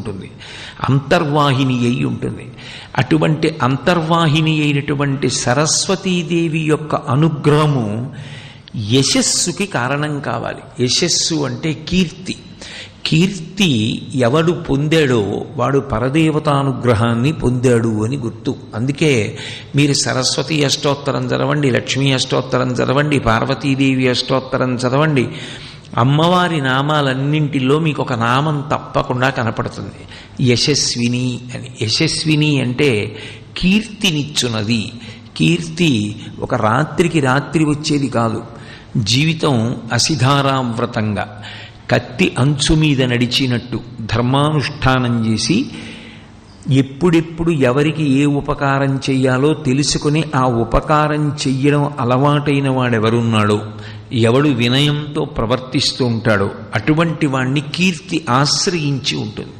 ఉంటుంది, అంతర్వాహిని అయి ఉంటుంది. అటువంటి అంతర్వాహిని అయినటువంటి సరస్వతీదేవి యొక్క అనుగ్రహము యశస్సుకి కారణం కావాలి. యశస్సు అంటే కీర్తి. కీర్తి ఎవడు పొందాడో వాడు పరదేవతానుగ్రహాన్ని పొందాడు అని గుర్తు. అందుకే మీరు సరస్వతి అష్టోత్తరం చదవండి, లక్ష్మీ అష్టోత్తరం చదవండి, పార్వతీదేవి అష్టోత్తరం చదవండి, అమ్మవారి నామాలన్నింటిలో మీకు ఒక నామం తప్పకుండా కనపడుతుంది, యశస్విని అని. యశస్విని అంటే కీర్తినిచ్చున్నది. కీర్తి ఒక రాత్రికి రాత్రి వచ్చేది కాదు. జీవితం అసిధారావ్రతంగా కత్తి అంచు మీద నడిచినట్టు ధర్మానుష్ఠానం చేసి ఎప్పుడెప్పుడు ఎవరికి ఏ ఉపకారం చెయ్యాలో తెలుసుకుని ఆ ఉపకారం చెయ్యడం అలవాటైన వాడెవరున్నాడో, ఎవడు వినయంతో ప్రవర్తిస్తూ ఉంటాడో అటువంటి వాణ్ణి కీర్తి ఆశ్రయించి ఉంటుంది.